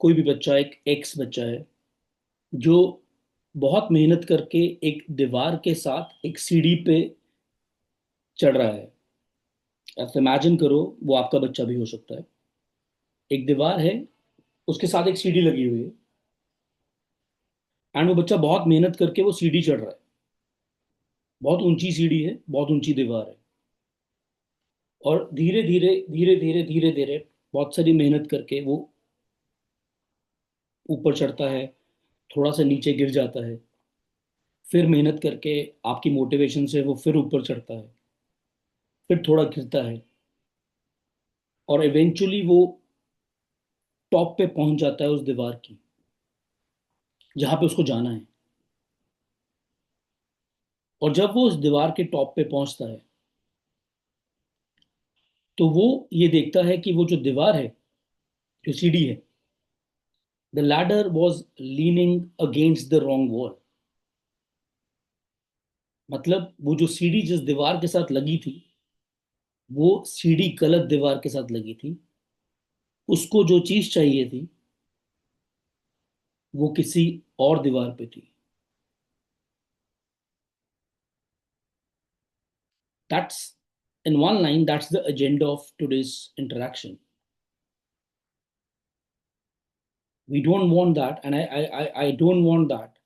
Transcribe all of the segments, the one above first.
कोई भी बच्चा, एक एक्स बच्चा है जो बहुत मेहनत करके एक दीवार के साथ एक सीढ़ी पे चढ़ रहा है। आप इमेजिन करो, वो आपका बच्चा भी हो सकता है। एक दीवार है, उसके साथ एक सीढ़ी लगी हुई है, एंड वो बच्चा बहुत मेहनत करके वो सीढ़ी चढ़ रहा है। बहुत ऊंची सीढ़ी है, बहुत ऊंची दीवार है। और धीरे धीरे धीरे धीरे धीरे धीरे बहुत सारी मेहनत करके वो ऊपर चढ़ता है, थोड़ा सा नीचे गिर जाता है, फिर मेहनत करके आपकी मोटिवेशन से वो फिर ऊपर चढ़ता है, फिर थोड़ा गिरता है, और इवेंचुअली वो टॉप पे पहुंच जाता है उस दीवार की, जहां पे उसको जाना है। और जब वो उस दीवार के टॉप पे पहुंचता है, तो वो ये देखता है कि वो जो दीवार है, जो सीढ़ी है, the ladder was leaning against the wrong wall. मतलब वो जो सीढ़ी जिस दीवार के साथ लगी थी, वो सीढ़ी गलत दीवार के साथ लगी थी। उसको जो चीज चाहिए थी, वो किसी और दीवार पे थी। That's, in one line, that's the agenda of today's interaction. We don't want that, and I don't want that.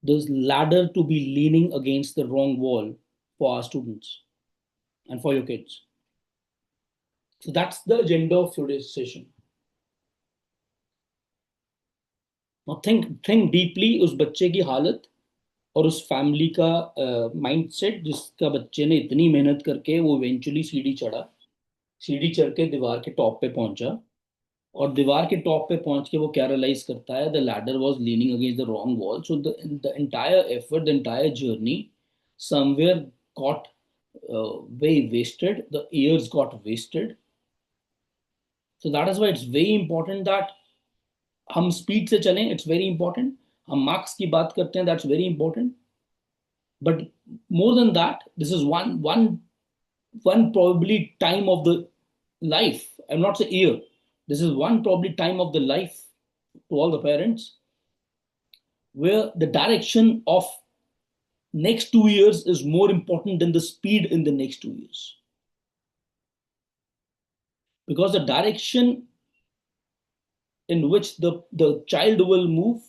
This ladder to be leaning against the wrong wall for our students and for your kids. So that's the agenda of today's session. Now think deeply उस बच्चे की हालत और उस family का mindset, जिसका बच्चे ने इतनी मेहनत करके वो इवेंचुअली सीढ़ी चढ़ा, सीढ़ी चढ़ के दीवार के टॉप पे पहुंचा। और दीवार के टॉप पे पहुंच के वो क्या रियलाइज करता है, the ladder was leaning against the wrong wall, so the entire effort, the entire journey somewhere got way wasted, the years got wasted. So that is why it's very important that हम speed से चलें, it's very important. हम marks की बात करते हैं, that's very important. But more than that, this is one probably time of the life. I'm not saying year. This is one probably time of the life to all the parents, where the direction of next 2 years is more important than the speed in the next 2 years. Because the direction in which the child will move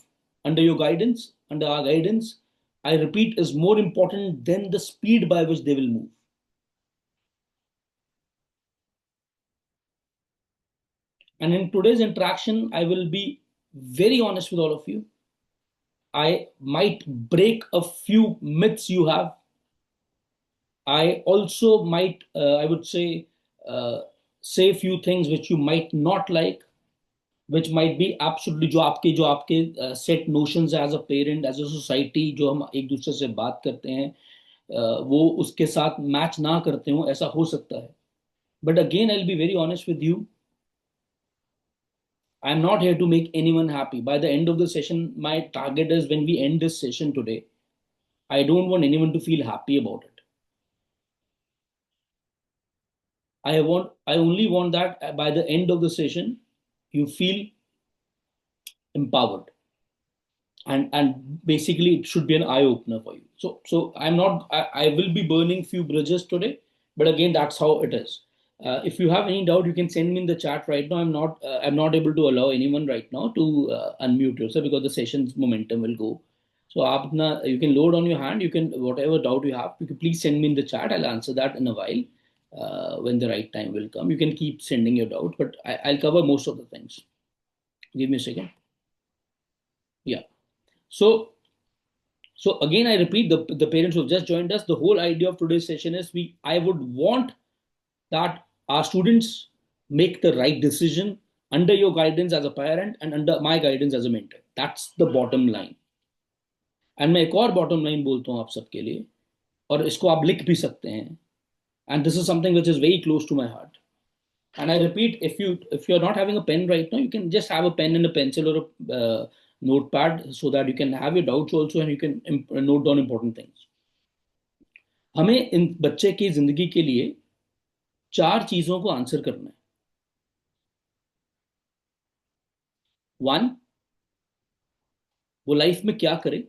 under your guidance, under our guidance, I repeat, is more important than the speed by which they will move. And in today's interaction, I will be very honest with all of you. I might break a few myths you have. I also might, I would say a few things which you might not like, which might be absolutely जो आपके set notions as a parent, as a society, जो हम एक दूसरे से बात करते हैं, वो उसके साथ मैच ना करते हो, ऐसा हो सकता है। But again I will be very honest with you, I am not here to make anyone happy by the end of the session. My target is when we end this session today, I don't want anyone to feel happy about it. I only want that by the end of the session, you feel empowered, and basically it should be an eye opener for you. So I'm not, I will be burning few bridges today, but again, that's how it is. If you have any doubt, you can send me in the chat right now. I'm not able to allow anyone right now to unmute yourself because the session's momentum will go. So you can load on your hand. You can, whatever doubt you have, you can please send me in the chat. I'll answer that in a while, when the right time will come. You can keep sending your doubt, but I'll cover most of the things. Give me a second. Yeah. So So again, I repeat, the parents who have just joined us, the whole idea of today's session is I would want that our students make the right decision under your guidance as a parent and under my guidance as a mentor. That's the bottom line. And मैं एक और bottom line बोलता हूँ आप सबके लिए, और इसको आप लिख भी सकते हैं. And this is something which is very close to my heart. And I repeat, if you're not having a pen right now, you can just have a pen and a pencil or a notepad, so that you can have your doubts also, and you can note down important things. हमें इन बच्चे की जिंदगी के लिए चार चीजों को answer करना है. वन, वो लाइफ में क्या करे।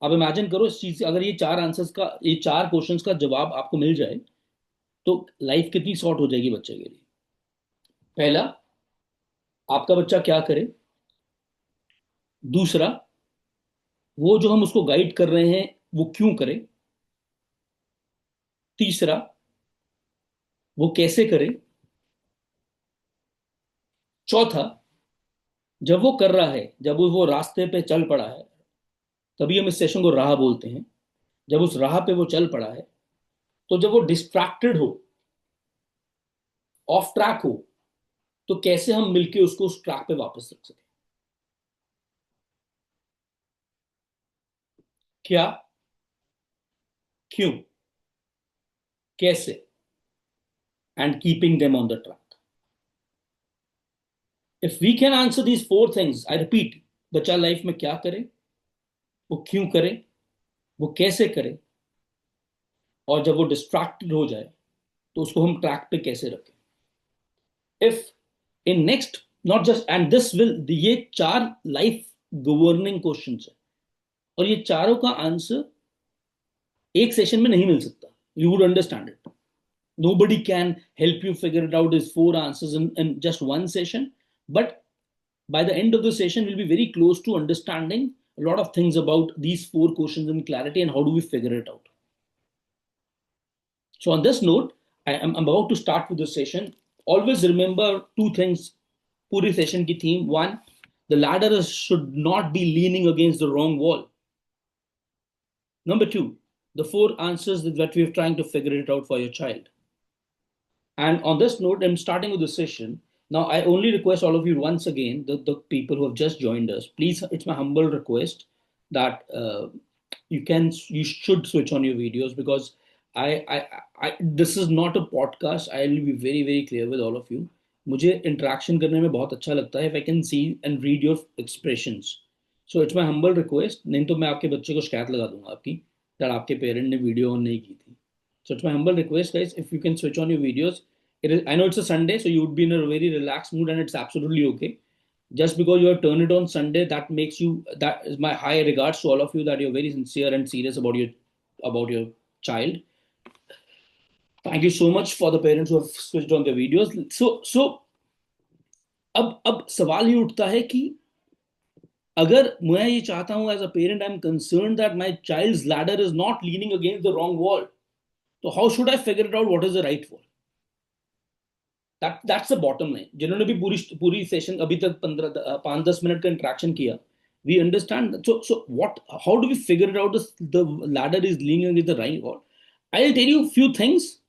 आप इमेजिन करो इस चीज, अगर ये चार आंसर्स का, ये चार क्वेश्चंस का जवाब आपको मिल जाए तो लाइफ कितनी शॉर्ट हो जाएगी बच्चे के लिए। पहला, आपका बच्चा क्या करे। दूसरा, वो जो हम उसको गाइड कर रहे हैं वो क्यों करे। तीसरा, वो कैसे करे। चौथा, जब वो कर रहा है, जब वो रास्ते पे चल पड़ा है, तभी हम इस सेशन को राह बोलते हैं, जब उस राह पे वो चल पड़ा है, तो जब वो डिस्ट्रैक्टेड हो, ऑफ ट्रैक हो, तो कैसे हम मिलके उसको उस ट्रैक पे वापस रख सकें। क्या, क्यों, कैसे, and keeping them on the track. If we can answer these four things, I repeat, बच्चा लाइफ में क्या करे, वो क्यों करे, वो कैसे करे, और जब वो डिस्ट्रैक्टेड हो जाए तो उसको हम ट्रैक पे कैसे रखें। If in next, not just and this will, ये चार लाइफ गवर्निंग क्वेश्चन है, और ये चारों का आंसर एक सेशन में नहीं मिल सकता। You would understand it. Nobody can help you figure it out, his four answers in just one session. But by the end of the session, we'll be very close to understanding a lot of things about these four questions in clarity and how do we figure it out. So on this note, I'm about to start with the session. Always remember two things. Puri session ki theme. One, the ladder should not be leaning against the wrong wall. Number two, the four answers that we're trying to figure it out for your child. And on this note, I'm starting with the session. Now, I only request all of you once again, the people who have just joined us, please, it's my humble request that you should switch on your videos, because this is not a podcast. I will be very, very clear with all of you. मुझे interaction करने में बहुत अच्छा लगता है if I can see and read your expressions. So it's my humble request. नहीं तो मैं आपके बच्चे को शिकायत लगा दूंगा आपकी, that आपके पेरेंट ने वीडियो ऑन नहीं की थी. So it's my humble request, guys, if you can switch on your videos. It is, I know it's a Sunday, so you would be in a very relaxed mood, and it's absolutely okay. Just because you have turned it on Sunday, that makes you, that is my high regards to all of you, that you're very sincere and serious about your child. Thank you so much for the parents who have switched on their videos. So अब सवाल ये उठता है कि अगर मैं ये चाहता हूं as a parent, I am concern that my child's ladder is not leaning against the wrong wall, तो how should I figure it out what is the right wall. That's the bottom line. जिन्होंने भी पूरी पूरी session अभी तक 5-10 minute का interaction किया, we understand. So what, how do we figure it out, the ladder is leaning with the right wall? I'll tell you a few things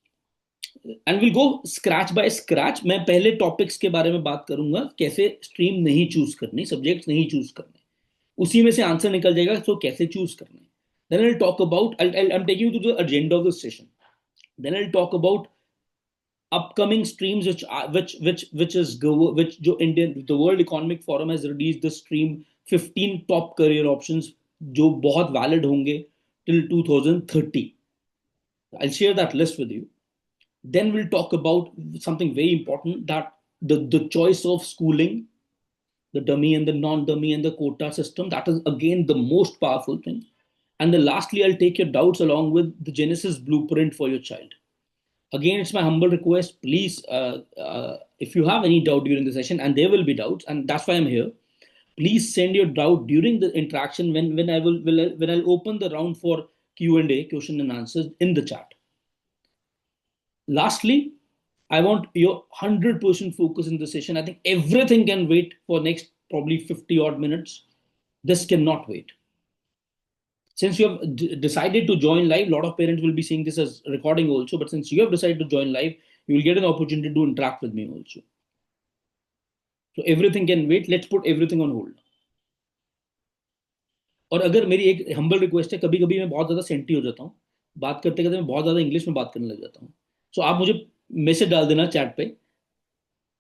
and we'll go scratch by scratch. मैं पहले topics के बारे में बात करूंगा, कैसे stream नहीं choose करनी, सब्जेक्ट्स नहीं चूज करने, उसी में से आंसर निकल जाएगा, तो कैसे चूज करने। then I'll talk about, I'm taking you to the agenda of the session. then I'll talk about upcoming streams which the World Economic Forum has released the stream 15 top career options जो बहुत valid होंगे till 2030. I'll share that list with you. Then we'll talk about something very important, that the choice of schooling, the dummy and the non-dummy and the quota system, that is again the most powerful thing. And then lastly, I'll take your doubts along with the Genesis blueprint for your child. Again, it's my humble request, please, if you have any doubt during the session, and there will be doubts, and that's why I'm here, please send your doubt during the interaction when I'll open the round for Q&A, question and answers, in the chat. Lastly, I want your 100% focus in the session. I think everything can wait for next probably 50 odd minutes. This cannot wait. Since you have decided to join live, a lot of parents will be seeing this as recording also, but since you have decided to join live, you will get an opportunity to interact with me also. So everything can wait. Let's put everything on hold. और अगर मेरी एक humble request है, कभी कभी मैं बहुत ज़्यादा सेंटी हो जाता हूँ, बात करते करते मैं बहुत ज़्यादा इंग्लिश में बात करने लग जाता हूँ। सो आप मुझे मैसेज डाल देना चैट पे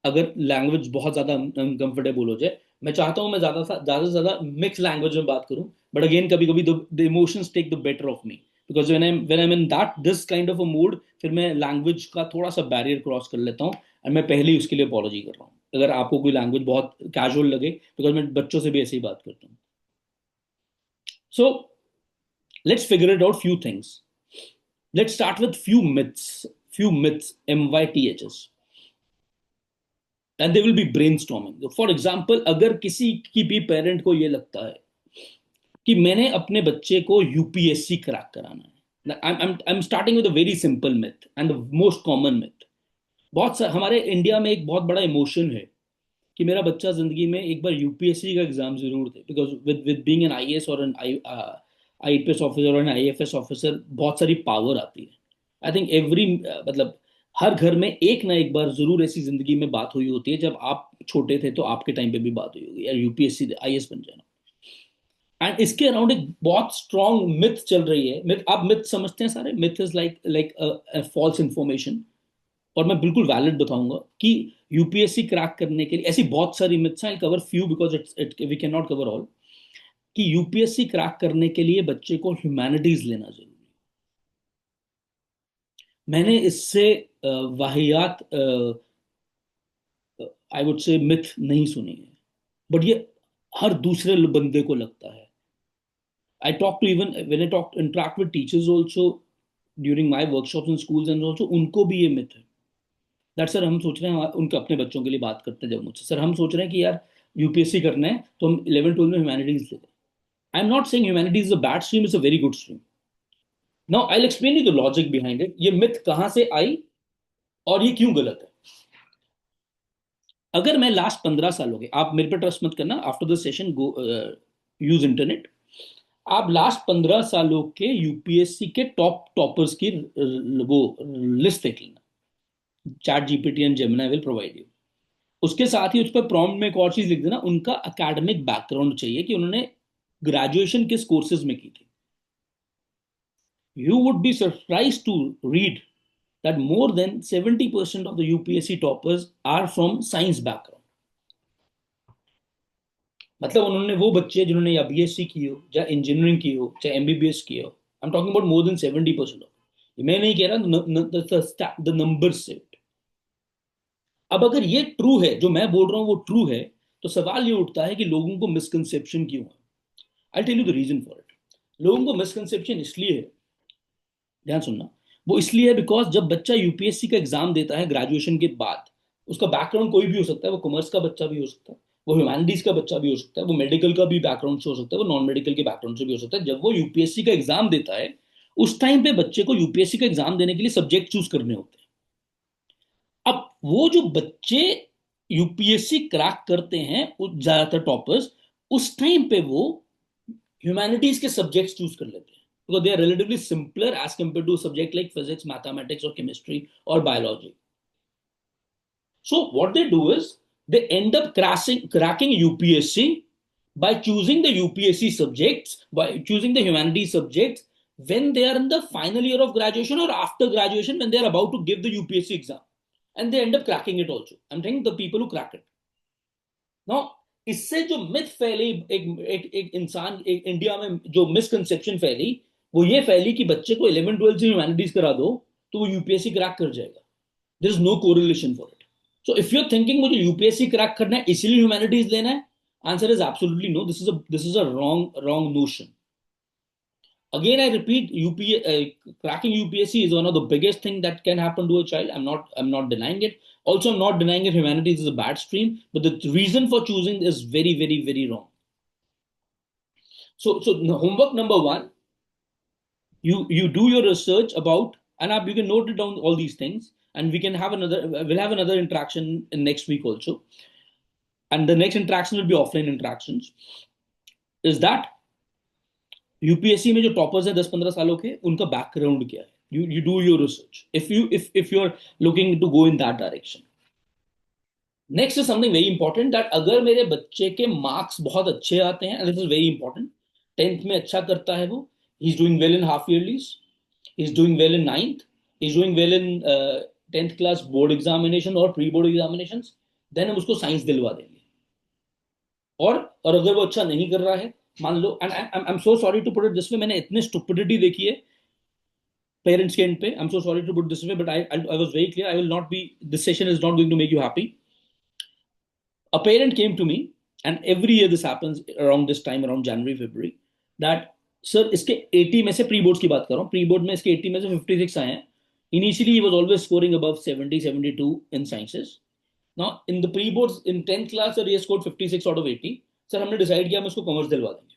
अगर लैंग्वेज बहुत ज़्यादा अनकंफर्टेबल हो जाए। मैं चाहता हूँ मैं ज़्यादा से ज़्यादा मिक्स लैंग्वेज में बात करूँ, बट अगेन कभी कभी the emotions take the better of me, because when I am in that this kind of a mood, फिर मैं लैंग्वेज का थोड़ा सा बैरियर क्रॉस कर लेता हूँ। एंड मैं पहले ही उसके लिए अपॉलॉजी कर रहा हूँ अगर आपको कोई लैंग्वेज बहुत कैजुअल लगे, बिकॉज मैं बच्चों से भी ऐसे ही बात करता हूँ. So let's figure it out few things. Let's start with few myths, myths, and they will be brainstorming. For example, अगर किसी की भी पेरेंट को ये लगता है कि मैंने अपने बच्चे को यूपीएससी क्रैक कराना है, I am starting with a very simple myth and the most common myth. हमारे इंडिया में एक बहुत बड़ा इमोशन है कि मेरा बच्चा जिंदगी में एक बार यूपीएससी का एग्जाम जरूर दे, because with being an IAS और एन आईपीएस ऑफिसर और एन आईएफएस ऑफिसर बहुत सारी पावर आती है. आई थिंक एवरी मतलब हर घर में एक ना एक बार जरूर ऐसी जिंदगी में बात हुई होती है, जब आप छोटे थे तो आपके टाइम पे भी बात हुई होगी यार यूपीएससी आईएएस बन जाना. एंड इसके अराउंड एक बहुत स्ट्रॉन्ग मिथ चल रही है. मिथ, आप मिथ समझते हैं सारे. Myth is like like false information. और मैं बिल्कुल वैलिड बताऊंगा कि यूपीएससी क्रैक करने के लिए ऐसी बहुत सारी मिथ्स हैं. I cover few because it we can not cover all. कि यूपीएससी क्रैक करने के लिए बच्चे को ह्यूमैनिटीज लेना जरूरी है. मैंने इससे वाहियात आई वुड से मिथ नहीं सुनी है, बट ये हर दूसरे बंदे को लगता है. I talk to, even when I talk interact with teachers also during my workshops in schools and also उनको भी ये मिथ है. दैट सर हम सोच रहे हैं, उनके अपने बच्चों के लिए बात करते हैं जब मुझसे, सर हम सोच रहे हैं कि यार यूपीएससी करना है तो हम 11 12 में ह्यूमैनिटीज लेते हैं. आई am not saying humanities is a bad stream, is a very good stream. Now I will explain you the logic behind it. ये मिथ कहां से आई और ये क्यों गलत है. अगर मैं लास्ट 15 सालों के, आप मेरे पे ट्रस्ट मत करना, after the session go use internet. आप लास्ट 15 सालों के यूपीएससी के टॉपर्स की वो लिस्ट देख लेना. Chat GPT and Gemini will provide you. उसके साथ ही उस पर प्रॉम्प्ट में एक और चीज लिख देना, उनका एकेडमिक बैकग्राउंड चाहिए कि उन्होंने ग्रेजुएशन किस कोर्सेज में की थी. You would be surprise to read that more than 70% of the UPSC toppers are from science background. मतलब उन्होंने, वो बच्चे जिन्होंने या बीएससी की हो, चाहे इंजीनियरिंग की हो, चाहे एमबीबीएस की हो, आई am talking about more than 70%. मैं नहीं कह रहा द नंबर से. अब अगर ये ट्रू है, जो मैं बोल रहा हूं वो ट्रू है, तो सवाल ये उठता है कि लोगों को मिसकंसेप्शन क्यों है. I tell you the reason for it. लोगों को मिसकंसेप्शन इसलिए है, ध्यान सुनना, वो इसलिए है बिकॉज जब बच्चा यूपीएससी का एग्जाम देता है ग्रेजुएशन के बाद, उसका बैकग्राउंड कोई भी हो सकता है. वो कॉमर्स का बच्चा भी हो सकता है, वो ह्यूमैनिटीज का बच्चा भी हो सकता है, वो मेडिकल का भी बैकग्राउंड से हो सकता है, वो नॉन मेडिकल के बैकग्राउंड से भी हो सकता है. जब वो यूपीएससी का एग्जाम देता है, उस टाइम पे बच्चे को यूपीएससी का एग्जाम देने के लिए सब्जेक्ट चूज करने होते हैं. अब वो जो बच्चे यूपीएससी क्रैक करते हैं, ज्यादातर टॉपर्स, उस टाइम पे वो ह्यूमैनिटीज के सब्जेक्ट्स चूज कर लेते हैं because they are relatively simpler as compared to a subject like physics, mathematics, or chemistry or biology. So what they do is they end up cracking UPSC by choosing the UPSC subjects, by choosing the humanities subjects when they are in the final year of graduation or after graduation when they are about to give the UPSC exam, and they end up cracking it also. I'm saying the people who crack it. Now इससे जो myth फैली, एक इंसान, एक India में जो misconception फैली, वो ये फैली कि बच्चे को 11 12 से ह्यूमैनिटीज करा दो तो वो यूपीएससी क्रैक कर जाएगा. There is no correlation for it. So if you are thinking मुझे यूपीएससी क्रैक करना है इसीलिए ह्यूमैनिटीज लेना है, answer is absolutely no. This is a wrong notion. Again I repeat, cracking UPSC is one of the biggest thing that can happen to a child. I'm not denying it. Also, I'm not denying that humanities is a bad stream, but the reason for choosing is very, very, very wrong. So homework number one, you do your research about, and you can note it down all these things, and we'll have another interaction in next week also, and the next interaction will be offline interactions. Is that UPSC में जो toppers है 10 15 सालों के, उनका background क्या है. You do your research if you are looking to go in that direction. Next is something very important, that अगर मेरे बच्चे के मार्क्स बहुत अच्छे आते हैं, this is very important, 10th में अच्छा करता है वो, he is doing well in half yearlies, he is doing well in 9th, he is doing well in 10th class board examination और प्री बोर्ड एग्जामिनेशन, देन हम उसको science दिलवा देंगे. और अगर वो अच्छा नहीं कर रहा है, मान लो, and I am so sorry to put it this way, मैंने इतनी स्टुपिडिटी देखी है Parents can pay. I'm so sorry to put this way, but I was very clear. I will not be. This session is not going to make you happy. A parent came to me, and every year this happens around this time, around January, February, that sir, इसके 80 में से pre boards की बात कर रहा हूँ, pre board में इसके 80 में से 56 आए हैं. Initially, he was always scoring above 70, 72 in sciences. Now, in the pre boards in 10th class, sir, he has scored 56 out of 80. Sir हमने डिसाइड किया हम इसको कॉमर्स दिलवा देंगे.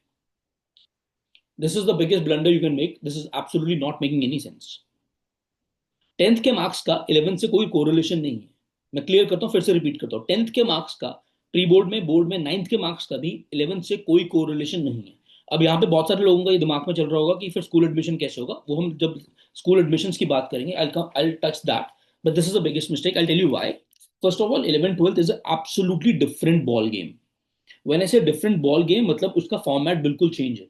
This is the biggest blunder you can make. This is absolutely not making any sense. 10th के marks का 11th से कोई कोरिलेशन नहीं है. मैं क्लियर करता हूँ, फिर से रिपीट करता हूँ. 10th के मार्क्स का प्री बोर्ड में, बोर्ड में 9th के मार्क्स का भी 11th से कोई कोरिलेशन नहीं है. अब यहाँ पे बहुत सारे लोगों का ये दिमाग में चल रहा होगा कि फिर स्कूल एडमिशन कैसे होगा. वो हम जब स्कूल एडमिशन की बात करेंगे, I'll touch that. But this is the biggest mistake. I'll tell you why. First of all, 11th 12th is an absolutely different ball game. When I say different ball game, मतलब उसका format बिल्कुल change है.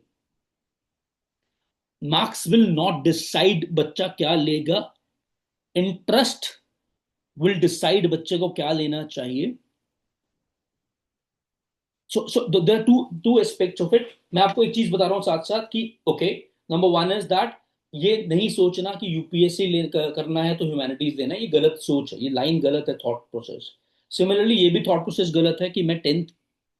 Marks will not decide बच्चा क्या लेगा. Interest will decide बच्चे को क्या लेना चाहिए. So there two aspects of it. मैं आपको एक चीज बता रहा हूं साथ साथ कि okay, number one is that ये नहीं सोचना कि यूपीएससी करना है तो ह्यूमैनिटीज लेना है. ये गलत सोच है, ये लाइन गलत है, थॉट प्रोसेस. सिमिलरली ये भी थॉट प्रोसेस गलत है कि मैं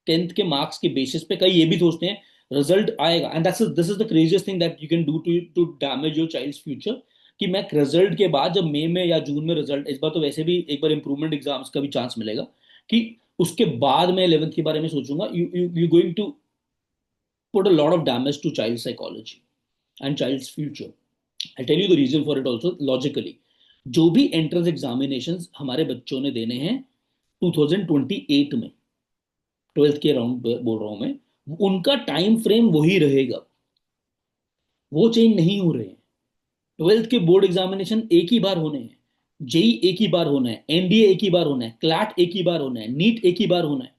टेंथ के मार्क्स के बेसिस पे, कई ये भी सोचते हैं रिजल्ट आएगा, and this is the craziest thing that you can do to damage your child's future. कि मैं रिजल्ट के बाद, जब मई में या जून में रिजल्ट, इस बार तो वैसे भी एक बार इंप्रूवमेंट एग्जाम्स का भी चांस मिलेगा, कि उसके बाद मैं 11th के बारे में सोचूंगा. You going to put a lot of damage to child psychology and child's future. I tell you the reason for it also logically. जो भी एंट्रेंस एग्जामिनेशन हमारे बच्चों ने देने हैं 2028 में, 12th के राउंड बोल रहा हूं मैं, उनका टाइम फ्रेम वही रहेगा, वो चेंज नहीं हो रहे हैं. 12th के बोर्ड एग्जामिनेशन एक ही बार होने हैं, जेई एक ही बार होना है, एनडीए एक ही बार होना है, क्लैट एक ही बार होना है, नीट एक ही बार होना है.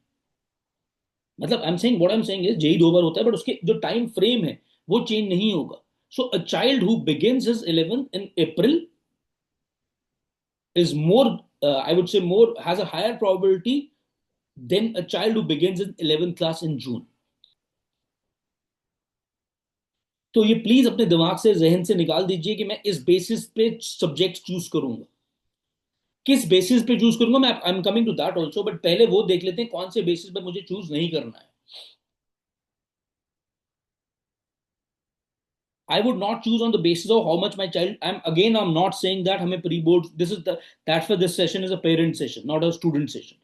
मतलब I am saying, what I am saying is JEE 2 बार होता है, बट उसके जो टाइम फ्रेम है वो चेंज नहीं होगा. So a child who begins his 11th in April is more, I would say, more has a higher probability than a child who begins in 11th class in June. तो ये please अपने दिमाग से, जहन से निकाल दीजिए कि मैं इस बेसिस पे सब्जेक्ट चूज करूंगा. किस बेसिस पे चूज करूंगा मैं, I am coming to that also, but पहले वो देख लेते हैं कौन से बेसिस पे मुझे चूज नहीं करना है. I would not choose on the basis of how much my child. I'm not saying that हमें pre board. That's why this session is a parent session, not a student session.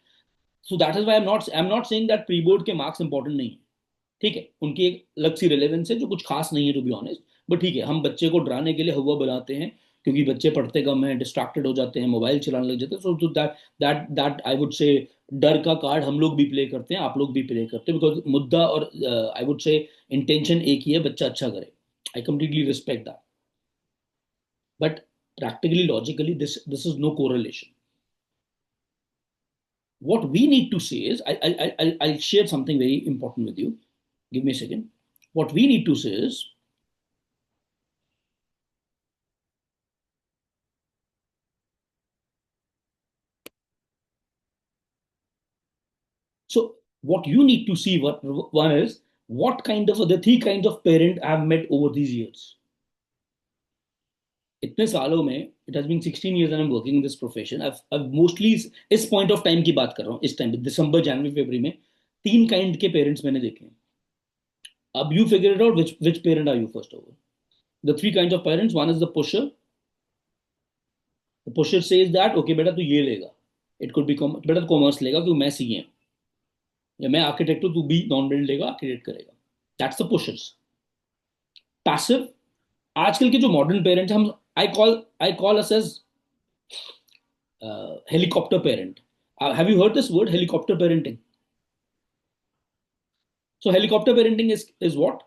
So that is why I'm not saying that pre board के marks important नहीं है. ठीक है, उनकी एक अलग सी relevance है जो कुछ खास नहीं है टू बी ऑनेस्ट. बट ठीक है, हम बच्चे को डराने के लिए हुआ बुलाते हैं, क्योंकि बच्चे पढ़ते कम हैं, डिस्ट्रैक्टेड हो जाते हैं, मोबाइल चलाने लग जाते हैं. So that that I would से डर का कार्ड हम लोग भी प्ले करते हैं, आप लोग भी प्ले करते हैं, बिकॉज मुद्दा और आई वुड से इंटेंशन एक ही है, बच्चा अच्छा करे. I completely respect that, but practically logically this is no correlation. What we need to say is, I'll share something very important with you. Give me a second. What we need to say is, so what you need to see, what one is, what kind of the three kinds of parent I've met over these years. इतने सालों में, it has been 16 years and I'm working in this profession. I've mostly, इस point of time की बात कर रहा हूँ, इस टाइम दिसंबर जनवरी फरवरी में 3 kind के parents मैंने देखे हैं. अब you figure it out, which parent are you first over. The 3 kinds of parents. One is the pusher. The pusher says that okay बेटा तू ये लेगा, it could be बेटा तू कॉमर्स लेगा क्योंकि मैं सीए हूँ, या मैं आर्किटेक्ट हूँ, तू भी नॉन बिल्ड लेगा, आर्किटेक्ट करेगा. That's the pushers. पैसिव, आजकल के जो मॉडर्न पेरेंट्स, हम I call us as helicopter parent. Have you heard this word, helicopter parenting? So helicopter parenting is what?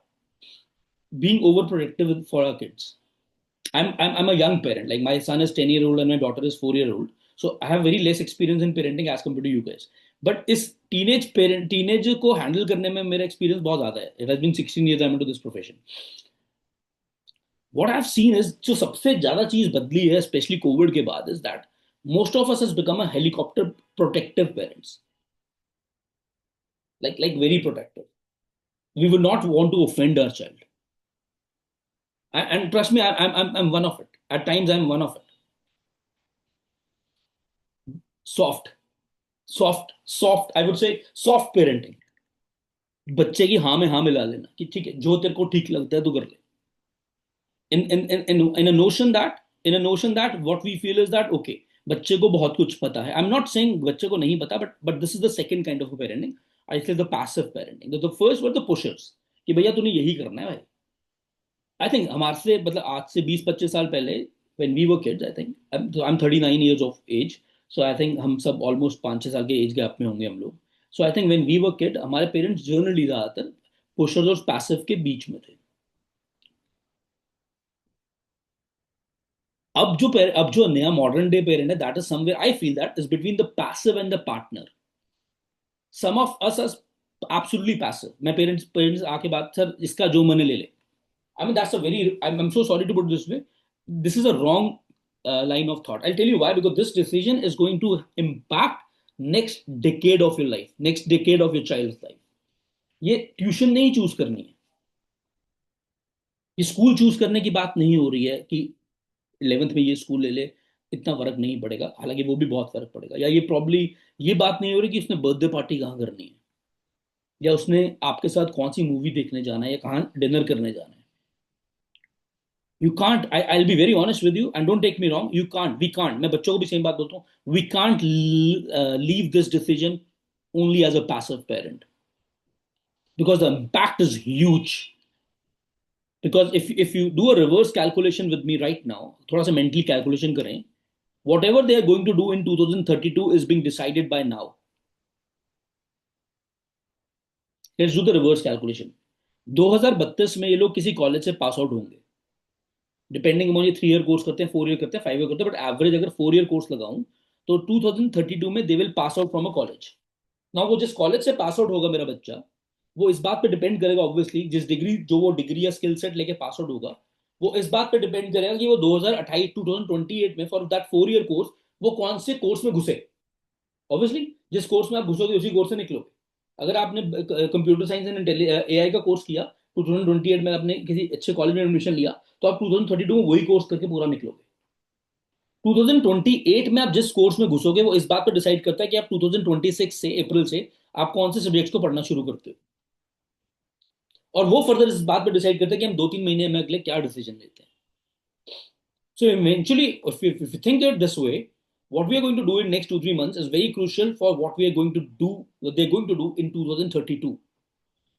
Being overprotective for our kids. I'm a young parent. Like my son is 10-year-old and my daughter is 4-year-old. So I have very less experience in parenting as compared to you guys. But इस teenage को handle करने में मेरा experience बहुत ज्यादा है. It has been 16 years I'm into this profession. What I've seen is, जो सबसे ज्यादा चीज बदली है स्पेशली कोविड के बाद, is that most of us has become a helicopter protective parents. Like very protective. We would not want to offend our child. And trust me, I'm one of it. At times I'm one of it. Soft, soft, I would say soft parenting. बच्चे की हाँ में हाँ मिला लेना कि ठीक है, जो तेरे को ठीक लगता है तू कर ले. In a notion that, what we feel is that okay, बच्चे को बहुत कुछ पता है. I'm not saying बच्चे को नहीं पता, but this is the second kind of parenting. I say the passive parenting. The first were the pushers, कि भैया तूने यही करना है भाई. I think हमारे से मतलब आज से 20-25 साल पहले, when we were kids, I think I'm 39 years of age, so I think हम सब almost 5-6 साल के एज गैप में होंगे हम लोग. So I think when we were kid, हमारे पेरेंट्स जनरली ज्यादातर पुशर्स और पैसिव के बीच में थे. अब जो नया मॉडर्न डे पेरेंट है, that is somewhere I feel that is between the passive and the partner. Some of us are absolutely passive. मैं पेरेंट्स पेरेंट्स आके बात, सर इसका जो मन ले ले. I mean that's a very, I am so sorry to put this way, this is a wrong line of thought. I'll tell you why. Because this decision is going to impact next decade of your life, next decade of your child's life. ये tuition नहीं choose करनी है, ये school choose करने की बात नहीं हो रही है कि 11th में ये स्कूल ले ले, इतना फर्क नहीं पड़ेगा. हालांकि वो भी बहुत फर्क पड़ेगा. या ये प्रॉब्ली ये बात नहीं हो रही कि उसने बर्थडे पार्टी कहाँ करनी है, या उसने आपके साथ कौन सी मूवी देखने जाना है, या कहाँ डिनर करने जाना है. You can't, I will be very honest with you and don't take me wrong, you can't, we can't, मैं बच्चों को भी सेम बात बोलता हूँ, we can't leave this decision only as a passive parent, because the impact is huge. Because if you do a reverse calculation with me right now, थोड़ा सा mental calculation करें, whatever they are going to do in 2032 is being decided by now. Let's do the reverse calculation. 2032 में ये लोग किसी college से pass out होंगे. Depending upon ये 3 ईयर कोर्स करते हैं, 4 ईयर करते हैं, 5 ईयर करते हैं, बट एवरेज अगर 4 ईयर कोर्स लगाऊं तो 2032 में they will pass out from a college. Now वो जिस कॉलेज से पास आउट होगा मेरा बच्चा, वो इस बात पे डिपेंड करेगा ऑब्वियसली, जिस डिग्री जो वो डिग्री या स्किल सेट लेके पास आउट होगा, वो इस बात पे डिपेंड करेगा कि वो 2028 2028 में फॉर दैट 4 ईयर कोर्स वो कौन से कोर्स में घुसे. ऑब्वियसली जिस कोर्स में आप घुसोगे उसी कोर्स से निकलोगे. अगर आपने कंप्यूटर साइंस एंड एआई का कोर्स किया 2028 में, आपने किसी अच्छे कॉलेज में एडमिशन लिया, तो आप 2032 में वही कोर्स करके पूरा निकलोगे. 2028 में आप जिस कोर्स में घुसोगे वो इस बात पर डिसाइड करता है कि आप 2026 से अप्रैल से आप कौन से सब्जेक्ट्स को पढ़ना शुरू करते हो. और वो फर्दर इस बात पर डिसाइड करते हैं कि हम 2-3 महीने में अगले क्या डिसीजन लेते हैं. So eventually, if you think it this way, what we are going to do in next 2-3 months is very crucial for what we are going to do, what they're going to do in 2032.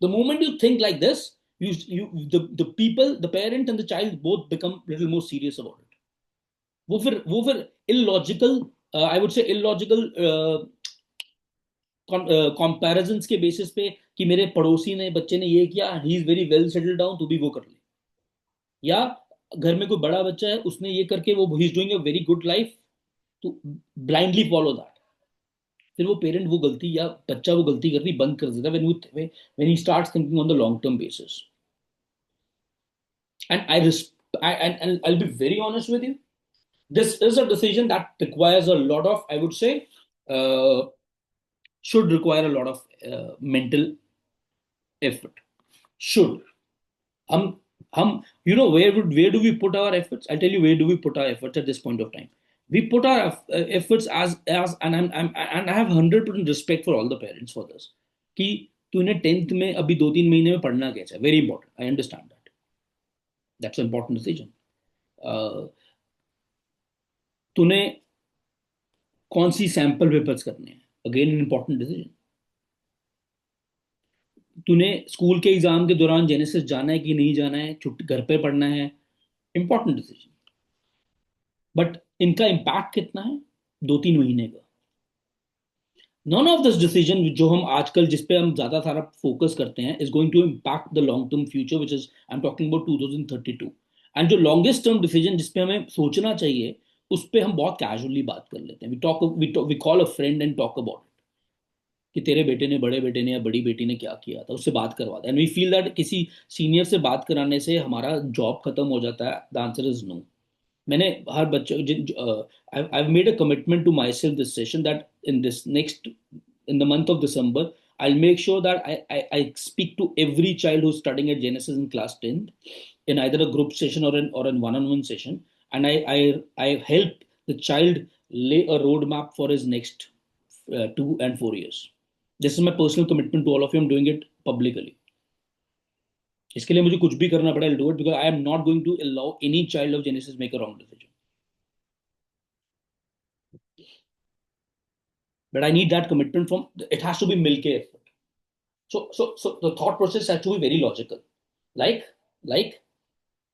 The moment you think like this, the people, the parent and the child both become a little more serious about it. वो फिर illogical, I would say illogical comparisons के basis पे कि मेरे पड़ोसी ने बच्चे ने ये किया, he is very well settled down, तू भी वो कर ले. या घर में कोई बड़ा बच्चा है, उसने ये करके वो he is doing a very good life, तो ब्लाइंडली फॉलो दैट. फिर वो पेरेंट वो गलती या बच्चा वो गलती करनी बंद कर देता when he starts thinking on the long term basis. And and I'll be very honest with you, this is a decision that requires a lot of, I would say, uh, should require a lot of mental effort. Should हम हम where do we put our efforts? I'll tell you where do we put our efforts at this point of time. We put our efforts as and I have 100% respect for all the parents for this, कि तूने 10th में अभी 2-3 महीने में पढ़ना कैसा है, very important, I understand that, that's important decision. तूने कौन सी सैंपल पेपर्स करने हैं, अगेन इंपॉर्टेंट डिसीजन. तूने स्कूल के एग्जाम के दौरान जेनेसिस जाना है कि नहीं जाना है, छुट्टी घर पे पढ़ना है, इंपॉर्टेंट डिसीजन. बट इनका इम्पैक्ट कितना है, 2-3 महीने का. नॉन ऑफ दिस डिसीजन जो हम आजकल जिस पे हम ज्यादा सारा फोकस करते हैं is going to impact the long term future, which is I am talking about 2032. And जो लॉन्गेस्ट टर्म डिसीजन जिस पे हमें सोचना चाहिए, उस पे हम बहुत कैजुअली बात कर लेते हैं. We call a friend and talk about it, कि तेरे बेटे ने, बड़े बेटे ने या बड़ी बेटी ने क्या किया था, उससे बात करवा दे. एंड वी फील दैट किसी सीनियर से बात कराने से हमारा जॉब खत्म हो जाता है. The answer is no. मैंने हर बच्चे I've made a commitment to myself this session that in the month of December, I'll make sure that I speak to every child who's studying at Genesis in class 10 in either a group session or in one-on-one session. and I help the child lay a roadmap for his next 2 and 4 years. This is my personal commitment to all of you. I'm doing it publicly. इसके लिए मुझे कुछ भी करना पड़ा, I'll do it, because I am not going to allow any child of Genesis make a wrong decision. But I need that commitment from, it has to be milk effort. So the thought process has to be very logical. Like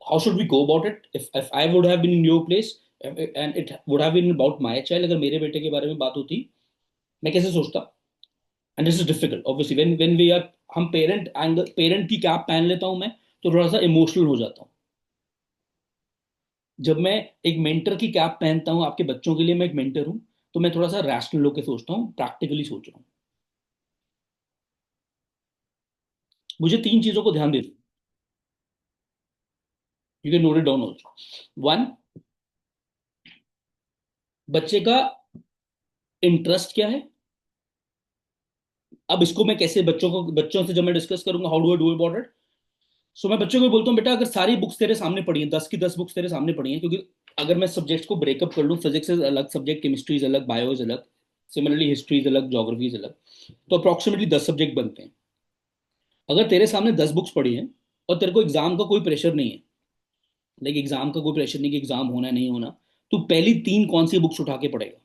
how should we go about it? If I would have been in your place, and it would have been about my child, अगर मेरे बेटे के बारे में बात होती, मैं कैसे सोचता? And this is difficult obviously, when we are, हम पेरेंट की कैप पहन लेता हूं मैं, तो थोड़ा सा इमोशनल हो जाता हूँ। जब मैं एक मेंटर की कैप पहनता हूँ आपके बच्चों के लिए, मैं एक मेंटर हूँ, तो मैं थोड़ा सा रैशनल होकर सोचता हूँ, प्रैक्टिकली सोच रहा हूँ। मुझे तीन चीजों को ध्यान देना, you can note it down also. One, बच्चे का इंटरेस्ट क्या है। अब इसको मैं कैसे बच्चों से जब मैं डिस्कस करूंगा, how do I do about it. So मैं बच्चों को बोलता हूँ, बेटा अगर सारी बुक्स तेरे सामने पड़ी हैं, 10 की 10 बुक्स तेरे सामने पड़ी हैं, क्योंकि अगर मैं सब्जेक्ट्स को ब्रेकअप कर लूँ, फिजिक्स इज अलग सब्जेक्ट, केमिस्ट्री इज अलग, बायो इज अलग, सिमिलरली हिस्ट्री इज अलग, ज्योग्राफी इज अलग, तो अप्रोक्सीमेटली 10 सब्जेक्ट बनते हैं। अगर तेरे सामने 10 बुक्स पड़ी हैं और तेरे को एग्जाम का कोई प्रेशर नहीं है, लाइक एग्जाम का कोई प्रेशर नहीं कि एग्जाम होना है नहीं होना, तो पहली तीन कौन सी बुक्स उठा के पढ़ेगा।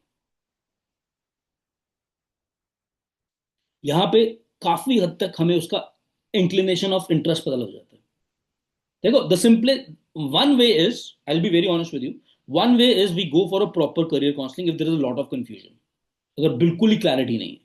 यहाँ पे काफी हद तक हमें उसका इंक्लिनेशन ऑफ इंटरेस्ट पता लग जाता है। देखो, the simple one way is, I will be very honest with you, one way is we go for a proper career counselling if there is a lot of confusion, अगर बिल्कुल ही clarity नहीं है।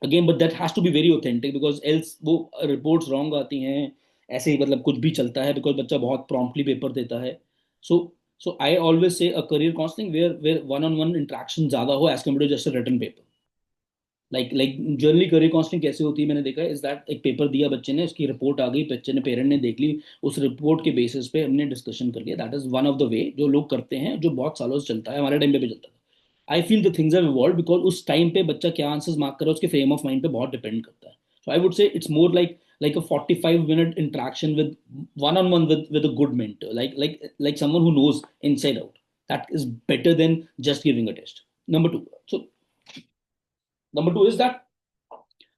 Again but that has to be very authentic, because else वो reports wrong आती हैं, ऐसे ही मतलब कुछ भी चलता है, बिकॉज बच्चा बहुत प्रॉम्प्टली पेपर देता है। सो सो I always say a career counselling where one on one interaction ज्यादा हो as compare to just a written paper. Like generally career counselling कैसे होती है मैंने देखा है, इज दैट एक पेपर दिया बच्चे ने, उसकी रिपोर्ट आ गई, बच्चे ने पेरेंट ने देख ली, उस रिपोर्ट के बेसिस पे हमने डिस्कशन कर लिया। That is one of the way जो लोग करते हैं, जो बहुत सालों से चलता है, हमारे टाइम पे भी चलता था। I feel the things have evolved, because उस टाइम पे बच्चा क्या आंसर्स मार्क करे, उसके फ्रेम ऑफ माइंड पे बहुत डिपेंड करता है। So I would say it's more like a 45-minute interaction with one on one with a good mentor, like someone who knows inside out. That is better than just giving a test. Number two, so number two is that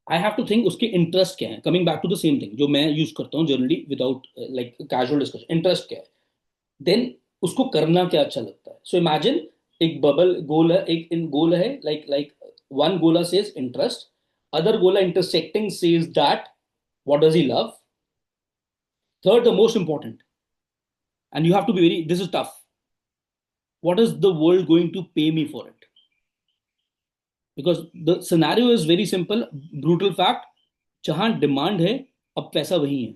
I have to think उसके interest क्या है, coming back to the same thing जो मैं use करता हूँ generally without like casual discussion, interest क्या है, then उसको करना क्या अच्छा लगता है। सो इमेजिन एक बबल गोल है, एक इन गोल है, लाइक वन गोला सेज इंटरेस्ट, अदर गोला intersecting says that what does he love, third the most important, and you have to be very, this is tough, what is the world going to pay me for it, because the scenario is very simple, brutal fact, जहां demand है अब पैसा वही है।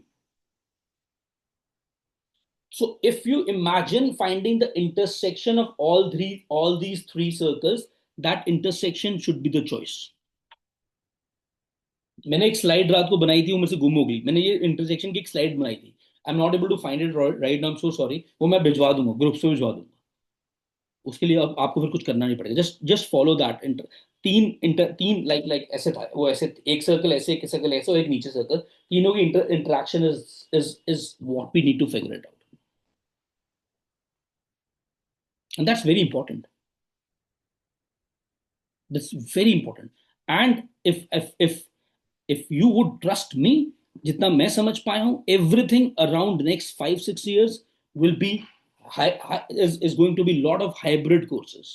So if you imagine finding the intersection of all these three circles, that intersection should be the choice. मैंने एक slide रात को बनाई थी, वो मेरे से गुम हो गई, मैंने ये इंटरसेक्शन की एक स्लाइड बनाई थी। I am not able to find it right now, so sorry, वो मैं भिजवा दूंगा, ग्रुप से भिजवा दूंगा। उसके लिए आपको फिर कुछ करना नहीं पड़ेगा, जस्ट फॉलो दैट इंटर, तीन लाइक ऐसे था वो, ऐसे एक सर्कल ऐसे, एक सर्कल ऐसे और एक नीचे सर्कल, तीनों की interaction is what we need to figure it out, and that's very important. That's very important. And if you would trust me, जितना मैं समझ पाया हूं, everything around next 5 6 years will be is going to be lot of hybrid courses.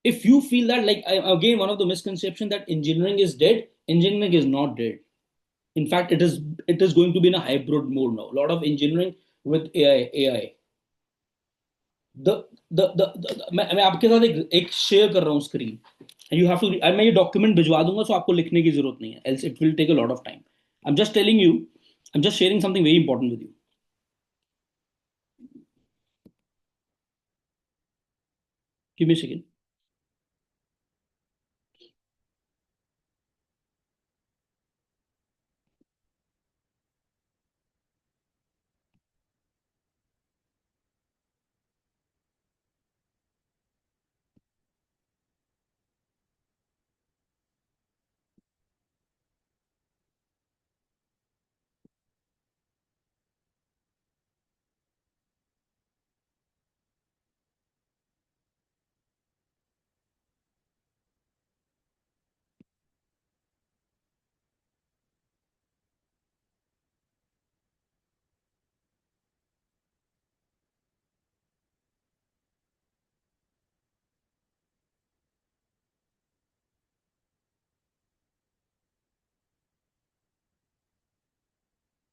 If you feel that, like again, one of the misconception that engineering is dead, engineering is not dead. In fact, it is going to be in a hybrid mode now. A lot of engineering with AI. The मैं आपके साथ एक share कर रहा हूँ screen, you have to, मैं ये document भिजवा दूंगा, सो आपको लिखने की जरूरत नहीं है, else it will take a lot of time. I am just telling you, I am just sharing something very important with you. Give me second.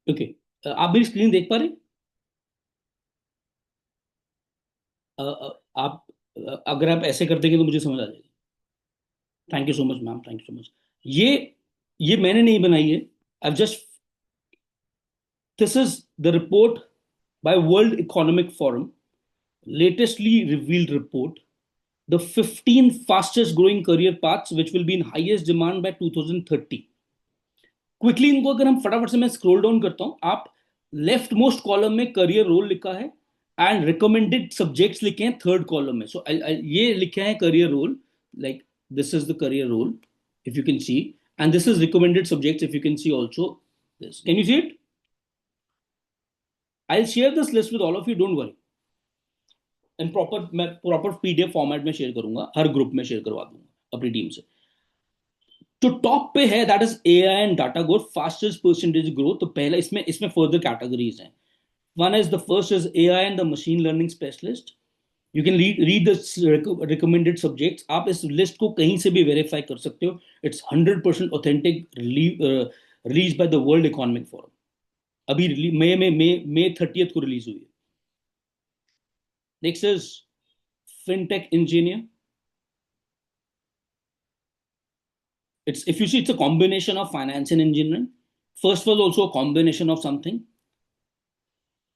Okay, आप मेरी स्क्रीन देख पा रहे हैं? आप अगर आप ऐसे कर देंगे तो मुझे समझ आ जाएगी। Thank you so much ma'am, thank you so much. ये ये मैंने नहीं बनाई है। I just, this is the report by world economic forum, latestly revealed report, the 15 fastest growing career paths which will be in highest demand by 2030. Quickly इनको अगर हम फटाफट से, मैं स्क्रॉल डाउन करता हूं, आप लेफ्ट मोस्ट कॉलम में करियर रोल लिखा है एंड रिकमेंडेड सब्जेक्ट्स लिखे हैं थर्ड कॉलम में। सो ये लिखे हैं career role, like this is the career role, if you can see, and this is recommended subjects, if you can see also this, can you see it? I'll share this list with all of you, don't worry, and proper, मैं proper PDF format में share करूंगा, हर group में share करवा दूंगा अपनी team से। तो top पे है that is AI and data growth, fastest percentage growth. तो पहला इसमें इसमें फर्दर कैटेगरीज हैं। One is the first is AI and the machine learning specialist. You can read the recommended subjects. आप इस लिस्ट को कहीं से भी वेरीफाई कर सकते हो, it's 100% authentic, release by the world economic forum. अभी मई 30th को रिलीज हुई है। Next is fintech engineer. It's, if you see, it's a combination of finance and engineering. First was also a combination of something.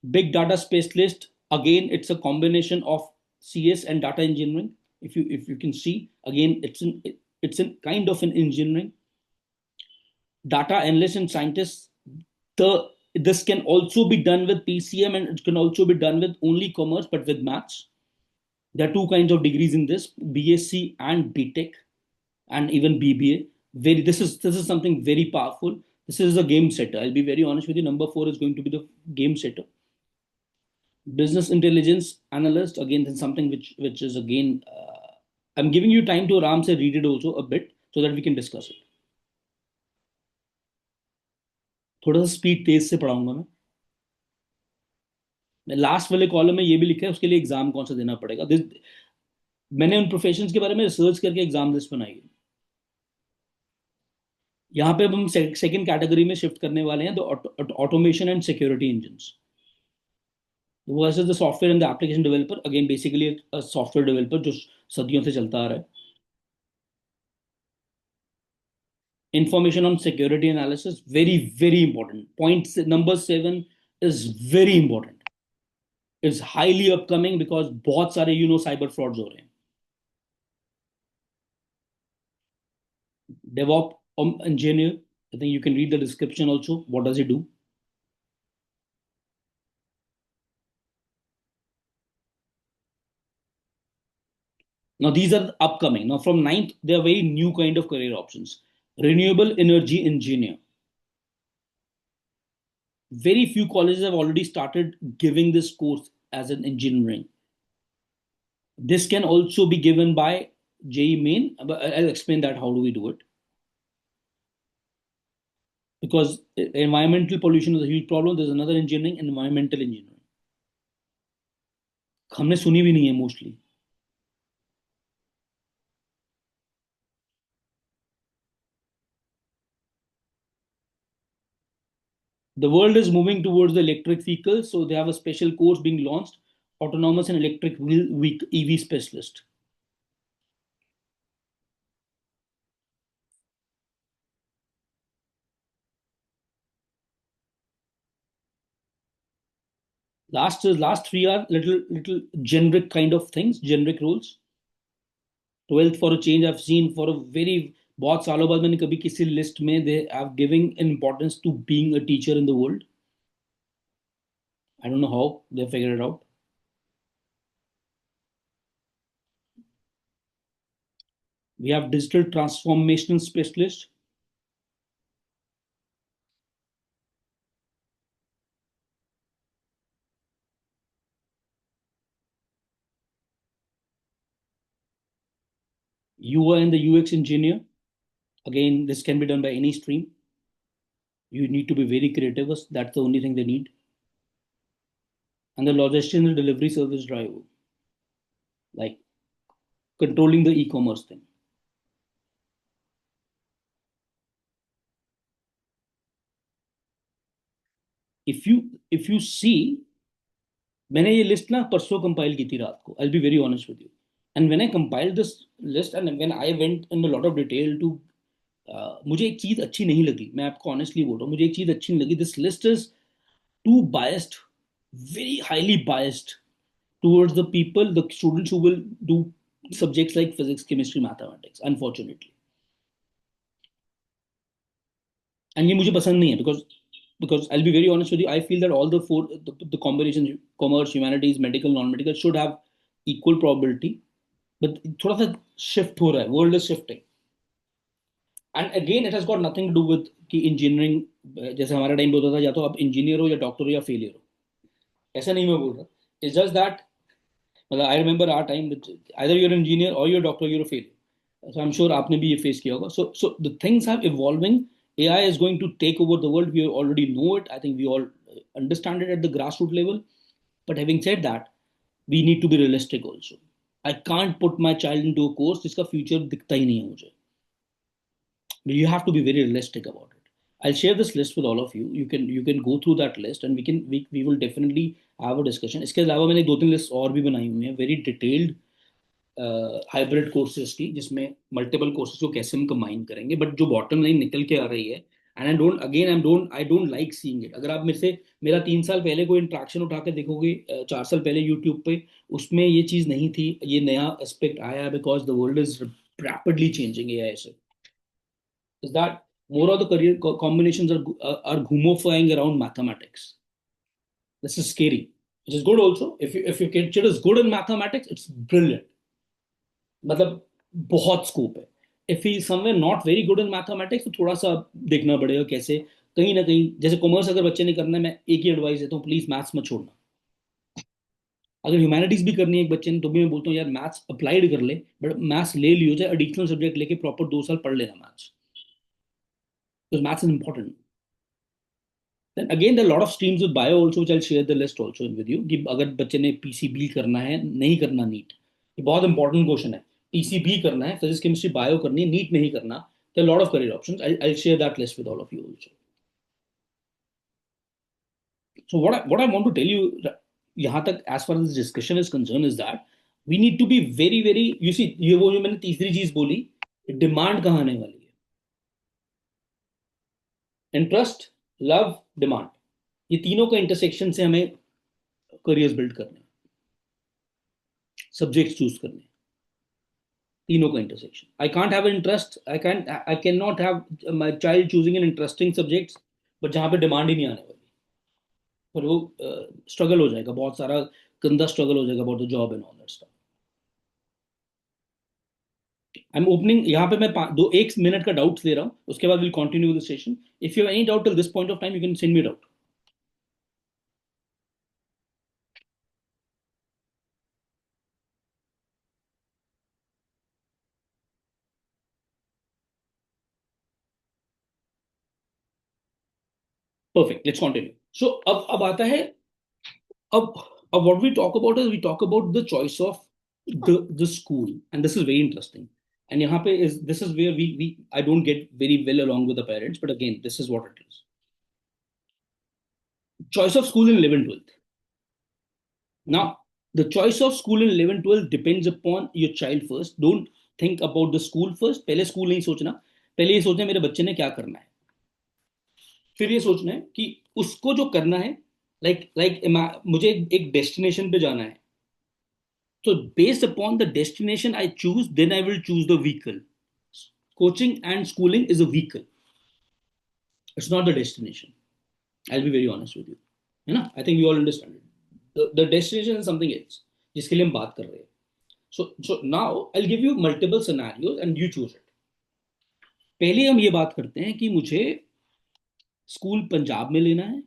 Big data specialist, again it's a combination of CS and data engineering. If you can see, again it's a kind of an engineering. Data analyst and scientist, the this can also be done with PCM and it can also be done with only commerce but with maths. There are two kinds of degrees in this, BSc and BTech, and even BBA. Very, this is something very powerful. This is a game setter. I'll be very honest with you. Number four is going to be the game setter. Business intelligence analyst, again, then something which is again. I'm giving you time to Ram say read it also a bit so that we can discuss it. थोड़ा सा speed तेज से पढ़ाऊंगा मैं last वाले column में ये भी लिखा है उसके लिए एग्जाम कौन सा देना पड़ेगा। मैंने उन प्रोफेशंस के बारे में रिसर्च करके एग्जाम लिस्ट बनाई है। यहाँ पे अब हम सेकंड कैटेगरी में शिफ्ट करने वाले हैं, तो automation and security engine. Versus the software and the application developer, again basically software developer जो सदियों से चलता आ रहा है। Information on security analysis, very very important point, number 7 is very important, is highly upcoming because बहुत सारे cyber frauds हो रहे हैं। DevOps engineer, I think you can read the description also. What does he do? Now these are upcoming. Now from ninth, they are very new kind of career options. Renewable energy engineer. Very few colleges have already started giving this course as an engineering. This can also be given by JE Main, but I'll explain that how do we do it. Because environmental pollution is a huge problem. There's another engineering, environmental engineering. हमने सुनी भी नहीं है mostly. The world is moving towards the electric vehicles, so they have a special course being launched, autonomous and electric wheel EV specialist. Last three are little generic kind of things, generic roles. 12th for a change, I've seen for a very बहुत सालों बाद मैंने कभी किसी list में they are giving importance to being a teacher in the world. I don't know how they figured it out. We have digital transformational specialist. UI and the UX engineer. Again, this can be done by any stream. You need to be very creative. That's the only thing they need. And the logistics and the delivery service driver, like controlling the e-commerce thing. If you see, मैंने ये list ना परसों compile की थी रात को, I be very honest with you. And when I compiled this list and when I went in a lot of detail too, मुझे एक चीज अच्छी नहीं लगी, मैं आपको ऑनेस्टली बोल रहा हूँ, मुझे एक चीज अच्छी नहीं लगी। This list is too biased, very highly biased towards the people, the students who will do subjects like physics, chemistry, mathematics, unfortunately. And ये मुझे पसंद नहीं है, because I'll be very honest with you, I feel that all the four, the combinations, commerce, humanities, medical, non-medical, should have equal probability. But थोड़ा सा shift हो रहा है, world is shifting. And again, it has got nothing to do with कि engineering, जैसे हमारा time होता था, या तो आप इंजीनियर हो या डॉक्टर हो या फेलियर हो, ऐसा नहीं मैं बोल रहा। इट्स जस्ट दैट, मतलब I remember our time, either you're an engineer or you're a doctor, you're a failure. So I'm sure आपने भी ये फेस किया होगा. So the things are evolving. AI is going to take over the world. We already know it. I think we all understand it at the grassroots level. But having said that, we need to be realistic also. I can't put my child into a course जिसका future दिखता ही नहीं है मुझे. But you have to be very realistic about it. I'll share this list with all of you. You can go through that list and we will definitely have a discussion. इसके अलावा मैंने दो तीन list और भी बनाई हुई हैं, वेरी डिटेल्ड हाइब्रिड कोर्सेज की, जिसमें मल्टीपल कोर्सेज को कैसे हम कंबाइन करेंगे। बट जो बॉटम लाइन निकल के आ रही है, and I don't like seeing it. अगर आप मेरे से मेरा 3 साल पहले कोई इंट्रैक्शन उठा के देखोगे, 4 साल पहले यूट्यूब पे, उसमें ये चीज़ नहीं थी। ये नया एस्पेक्ट आया है because the world is rapidly changing AI से। Is that more of the career combinations are gumofying around mathematics. This is scary. Which is good also. If your kid is good in mathematics, it's brilliant. मतलब बहुत scope है। If he somewhere not very good in mathematics, तो थोड़ा सा देखना पड़ेगा कैसे, कहीं ना कहीं। जैसे कॉमर्स अगर बच्चे ने करना है, मैं एक ही एडवाइस देता हूँ, प्लीज मैथ्स मत छोड़ना। अगर ह्यूमैनिटीज भी करनी है एक बच्चे ने, तो भी मैं बोलता हूँ यार मैथ्स अप्लाइड कर ले, बट मैथ्स ले लियो, चाहे एडिशनल सब्जेक्ट लेके प्रॉपर 2 साल पढ़ लेना maths, because maths is important. Then again, there are a lot of streams with bio also, which I'll share the list also with you. कि अगर बच्चे ने पीसीबी करना है, नहीं करना नीट, ये बहुत इंपॉर्टेंट क्वेश्चन है। पीसीबी करना है, फिजिक्स केमिस्ट्री बायो करनी है, नीट नहीं करना, there are a lot of career options. I'll share that list with all of you also. So what I want to tell you, यहाँ तक as far as this discussion is concerned, is that we need to be very very, you see, ये वो जो मैंने तीसरी चीज बोली, demand कहाँ आने वाली है। इंटरेस्ट, लव, डिमांड, ये तीनों का इंटरसेक्शन से हमें करियर्स बिल्ड करने, सब्जेक्ट चूज करने, तीनों का intersection. I can't have interest, I can not have my child choosing an interesting subjects, but जहाँ पे डिमांड ही नहीं आने वाली, पर वो स्ट्रगल हो जाएगा, बहुत सारा गंदा स्ट्रगल हो जाएगा about the job and all that stuff. I am opening यहाँ पे, मैं दो एक मिनट का डाउट दे रहा हूँ, उसके बाद will continue the session. If you have any doubt till this point of time, you can send me doubt. Perfect, let's continue. So अब आता है, अब अब what we talk about is, we talk about the choice of the school, and this is very interesting. And यहाँ पे is, this is where we I don't get very well along with the parents, but again, this is what it is. Choice of school in 11 12th. Now, the choice of school in 11 12 depends upon your child first. Don't think about the school first. पहले school नहीं सोचना, पहले ये सोचना है मेरे बच्चे ने क्या करना है, फिर ये सोचना है कि उसको जो करना है, मुझे एक डेस्टिनेशन पे जाना है, so based upon the destination I choose, then I will choose the vehicle. Coaching and schooling is a vehicle. It's not the destination. I'll be very honest with you. है ना? I think we all understand it. The destination is something else, जिसके लिए हम बात कर रहे हैं. So now I'll give you multiple scenarios and you choose it. पहले हम ये बात करते हैं कि मुझे स्कूल पंजाब में लेना है,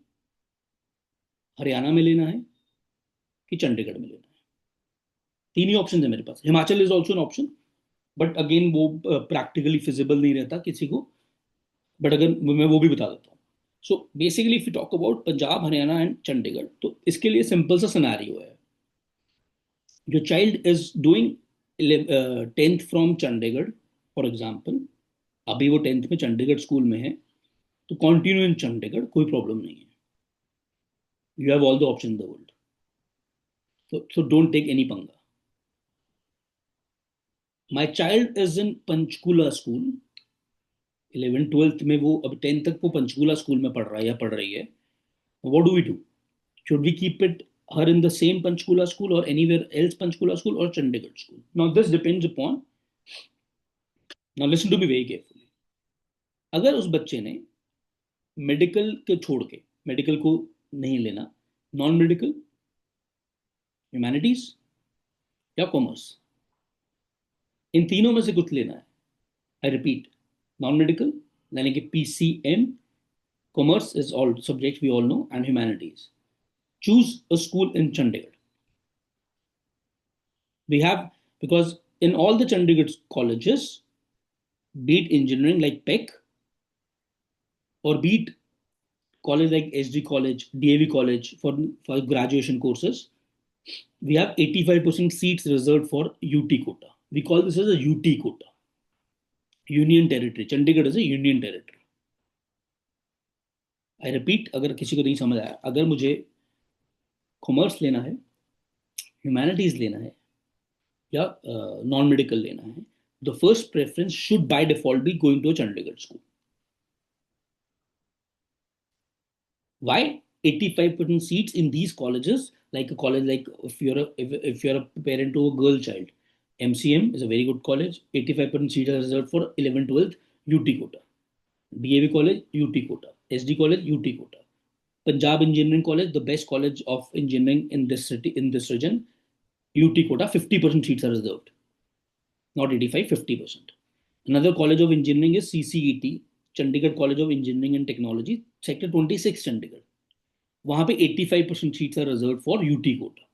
हरियाणा में लेना है, कि चंडीगढ़ में लेना है। तीन ही ऑप्शन है मेरे पास। Himachal is also an option, but again वो प्रैक्टिकली फिजिबल नहीं रहता किसी को, बट अगर मैं वो भी बता देता हूँ। So basically if you talk about Punjab, Haryana and Chandigarh, तो इसके लिए सिंपल सा सिनेरियो है। जो child is doing 10th from Chandigarh for example, अभी वो 10th में चंडीगढ़ स्कूल में है, तो कंटिन्यू इन चंडीगढ़, कोई प्रॉब्लम नहीं है। You have all the options in the world. So don't take any panga. My child is in Panchkula school. 11th 12th में वो अब 10th तक वो पंचकूला स्कूल में पढ़ रहा है या पढ़ रही है. What do we do? Should we keep it her in the same Panchkula school or anywhere else Panchkula school or Chandigarh school? Now this depends upon. Now listen to me very carefully. अगर उस बच्चे ने medical के छोड़ के, medical को नहीं लेना, नॉन मेडिकल, ह्यूमैनिटीज या कॉमर्स, इन तीनों में से कुछ लेना है, आई रिपीट, नॉन मेडिकल यानी कि PCM, commerce is all subject we all know, and humanities, choose a school in Chandigarh. We have, because in all the Chandigarh colleges, be it engineering like PEC or be it college like SD College, DAV College for graduation courses, we have 85% seats reserved for UT quota. We call this as a UT quota. Union Territory. Chandigarh is a Union Territory. I repeat, अगर किसी को नहीं समझ आया, अगर मुझे commerce लेना है, ह्यूमैनिटीज लेना है या नॉन मेडिकल लेना है, the first preference should by default be going to Chandigarh school. Why? 85% seats in these colleges, like a college like if you're a parent to a girl child, MCM is a very good college. 85% seats are reserved for 11th 12th UT quota. DAV College UT quota. SD College UT quota. Punjab Engineering College, the best college of engineering in this city, in this region, UT quota, 50% seats are reserved. Not 85, 50%. Another college of engineering is CCET, Chandigarh College of Engineering and Technology, Sector 26, Chandigarh. वहां पे 85% seats are reserve for UT quota.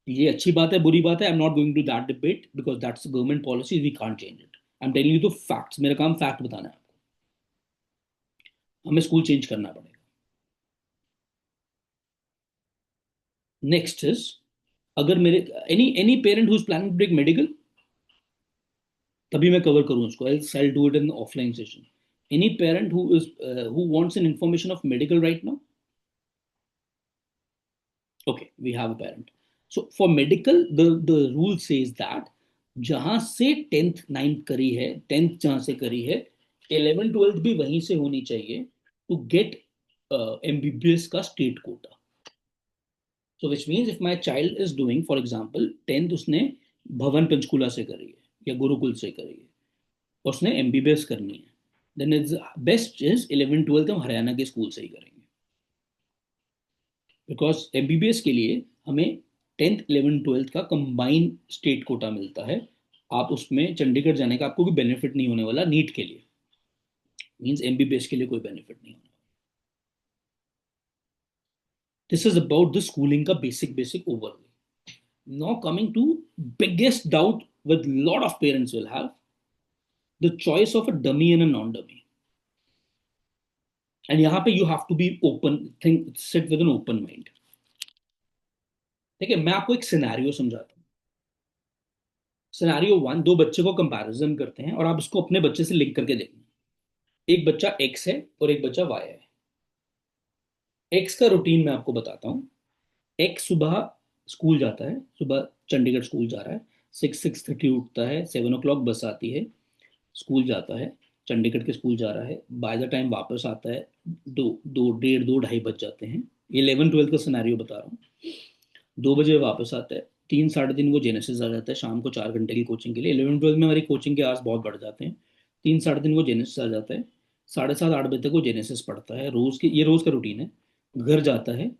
ये अच्छी बात है, बुरी बात है, I am not going to that debate because that's government policy, we can't change it. I am telling you the facts. मेरा काम फैक्ट बताना है आपको. हमें स्कूल चेंज करना पड़ेगा. नेक्स्ट इज, अगर मेरे any parent who is planning to take medical, तभी मैं कवर करूँ उसको. I'll do it in the offline session. Any parent who wants an information of medical right now? Okay, we have a parent. So for medical, the rule says that जहां से 10th 9th करी है, 10th जहां से करी है, 11th 12th भी वहीं से होनी चाहिए to get MBBS का state quota. So which means if my child is doing, for example, 10th उसने भवन पंचकुला से करी है या गुरुकुल से करी है, उसने MBBS करनी है, then it's best is 11th 12th हम हरियाणा के स्कूल से ही करेंगे. बिकॉज MBBS के लिए हमें 10th 11th 12th का कंबाइन स्टेट कोटा मिलता है. आप उसमें चंडीगढ़ जाने का आपको कोई बेनिफिट नहीं होने वाला नीट के लिए. मींस MBBS के लिए कोई बेनिफिट नहीं होने. This is about the schooling का basic overview. Now coming to biggest doubt with lot of parents will have, the choice of a dummy and a non-dummy. And यहाँ पे you have to be open, sit with an open mind. ठीक है, मैं आपको एक scenario समझाता हूँ. Scenario 1, दो बच्चे को कंपैरिजन करते हैं और आप इसको अपने बच्चे से लिंक करके देखना. एक बच्चा X है और एक बच्चा Y है. X का रूटीन मैं आपको बताता हूँ. X सुबह स्कूल जाता है, सुबह चंडीगढ़ स्कूल जा रहा है, 6:30 उठता है, 7 o'clock बस आती है, स्कूल जाता है, चंडीगढ़ के स्कूल जा रहा है, बाय द टाइम वापस आता है 2 2 1:30 2 2:30 बज जाते हैं. ये 11th 12th का सिनेरियो बता रहा हूँ. 2 बजे वापस आता है, 3 साढ़े 3 वो जेनेसिस आ जाता है शाम को 4 घंटे की कोचिंग के लिए. 11th 12th में हमारी कोचिंग के आवर्स बहुत बढ़ जाते हैं. 3 साढ़े 3 वो जेनेसिस आ जाता है, 7:30 8 बजे तक वो जेनेसिस पढ़ता है. ये रोज का रूटीन है. घर जाता है,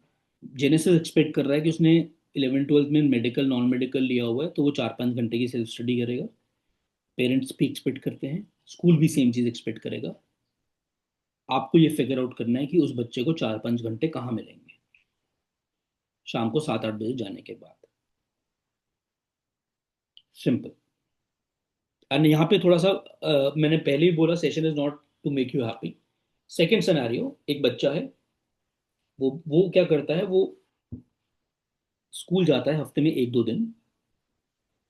जेनेसिस एक्सपेक्ट कर रहा है कि उसने 11th 12th में मेडिकल नॉन मेडिकल लिया हुआ है तो वो 4 5 घंटे की सेल्फ स्टडी करेगा. पेरेंट्स भी एक्सपेक्ट करते हैं, स्कूल भी सेम चीज एक्सपेक्ट करेगा. आपको ये फिगर आउट करना है कि उस बच्चे को 4 5 घंटे कहाँ मिलेंगे शाम को 7 8 बजे जाने के बाद. सिंपल. एंड यहाँ पे थोड़ा सा मैंने पहले ही बोला, session is not to make you happy. Second scenario, एक बच्चा है, वो क्या करता है, वो स्कूल जाता है हफ्ते में 1 2 दिन.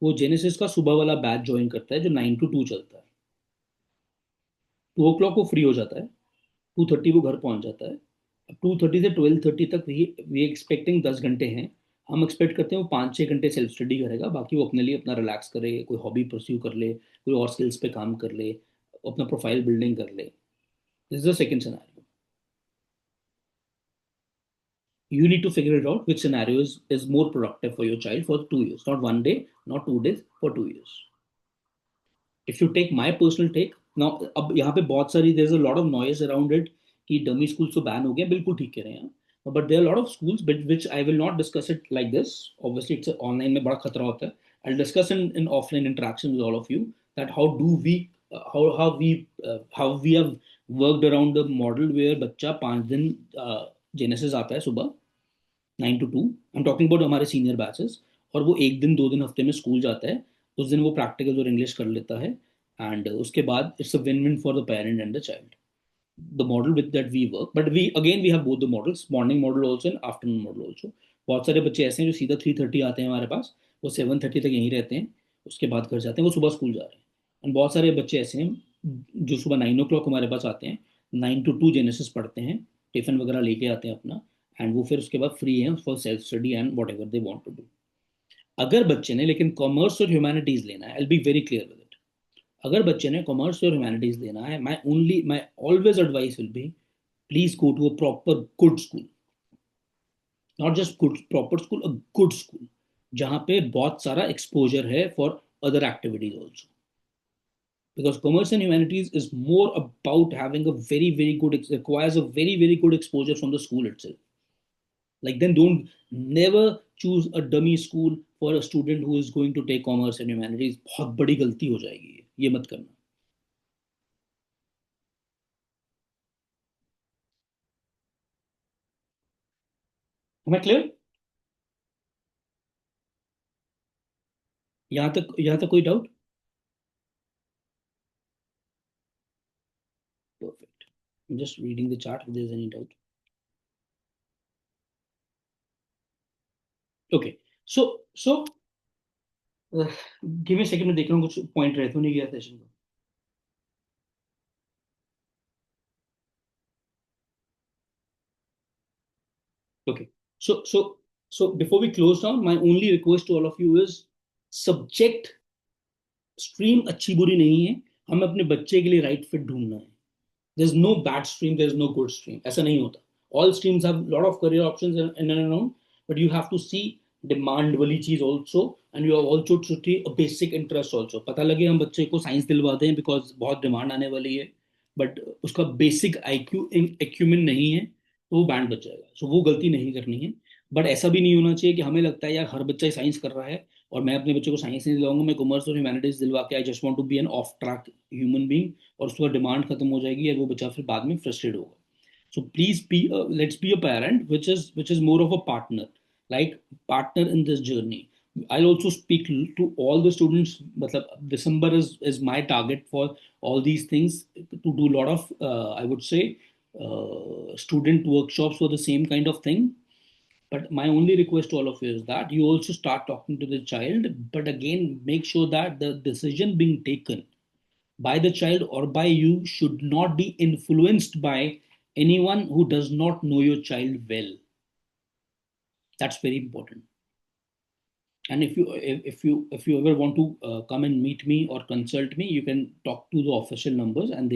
वो जेनेसिस का सुबह वाला बैच ज्वाइन करता है जो 9 to 2 चलता है. 2 o'clock वो फ्री हो जाता है, 2:30 वो घर पहुंच जाता है, 2:30 से 12:30 तक वी एक्सपेक्टिंग 10 घंटे हैं। हम एक्सपेक्ट करते हैं वो 5-6 घंटे सेल्फ स्टडी करेगा, बाकी वो अपने लिए अपना रिलैक्स करे, कोई हॉबी परस्यू कर ले, कोई और स्किल्स पे काम कर ले, अपना प्रोफाइल बिल्डिंग कर ले। This is the second scenario. You need to figure it out which scenario is more productive for your child for 2 years, not one day, not 2 days, for 2 years. If you take my personal take, now अब यहाँ पे बहुत सारी there's a lot of noise around it कि dummy schools तो ban हो गए, बिल्कुल ठीक कह रहे हैं, but there are lot of schools but which I will not discuss it like this. Obviously it's online में बड़ा खतरा होता है। I will discuss in offline interaction with all of you that how we have worked around the model where बच्चा 5 दिन genesis आता है सुबह 9 to 2। I am talking about हमारे सीनियर बैचेस। और वो 1 दिन 2 दिन हफ्ते में स्कूल जाता है, उस दिन वो प्रैक्टिकल और इंग्लिश कर लेता है, एंड उसके बाद it's a win win for the parent and the child. The model with that we work, but we have both the models, morning model also and afternoon model also. बहुत सारे बच्चे ऐसे हैं जो सीधा 3:30 आते हैं हमारे पास, वो 7:30 तक यहीं रहते हैं, उसके बाद घर जाते हैं, वो सुबह स्कूल जा रहे हैं। एंड बहुत सारे बच्चे ऐसे हैं जो सुबह 9 o'clock हमारे पास आते हैं, 9 to 2 जेनेसिस पढ़ते हैं, टिफिन वगैरह लेके आते हैं अपना, एंड वो फिर उसके बाद फ्री हैं for self study and whatever they want to do. अगर बच्चे ने लेकिन कॉमर्स और ह्यूमैनिटीज लेना है, I be very clear with it, अगर बच्चे ने कॉमर्स और ह्यूमैनिटीज लेना है, my always advice will be please go to a proper good school, not just good proper school, a good school जहाँ पे बहुत सारा एक्सपोजर है for other activities also, because commerce and humanities is more about having a very good requires a very good exposure from the school itself. Like then don't never choose a dummy school for a student who is going to take commerce and humanities। बहुत बड़ी गलती हो जाएगी ये मत करना। Am I clear? यहाँ तक कोई doubt? Perfect. I'm just reading the chart if there's any doubt. Okay, so uh, give me a second, मैं देख रहा हूँ कुछ पॉइंट रहे तो नहीं गया सेशन का। Okay, so before we close down, my only request to all of you is subject stream अच्छी बुरी नहीं है, हमें अपने बच्चे के लिए राइट फिट ढूंढना है। there's no bad stream, there's no good stream, ऐसा नहीं होता। all streams have lot of career options in and around, but you have to see demand वाली चीज also, and you have also to see a basic interest also। पता लगे हम बच्चे को साइंस दिलवाते हैं बिकॉज बहुत डिमांड आने वाली है, बट उसका बेसिक आईक्यू एक्यूमेन नहीं है, तो वो बैंड बच जाएगा। सो वो गलती नहीं करनी है। बट ऐसा भी नहीं होना चाहिए कि हमें लगता है यार हर बच्चा साइंस कर रहा है और मैं अपने बच्चे को साइंस नहीं दिलाऊंगा, मैं कॉमर्स और ह्यूमैनिटीज दिलवा के I just want to be an off track human being, और उसके बाद डिमांड खत्म हो जाएगी और वो बच्चा फिर बाद में फ्रस्ट्रेट होगा। So please be let's be a parent which is more of a partner, like partner in this journey। I'll also speak to all the students, matlab December is my target for all these things, to do a lot of I would say student workshops for the same kind of thing। but my only request to all of you is that you also start talking to the child, but again make sure that the decision being taken by the child or by you should not be influenced by anyone who does not know your child well। That's very important। and if you ever want to come and meet me or consult me, you can talk to the official numbers and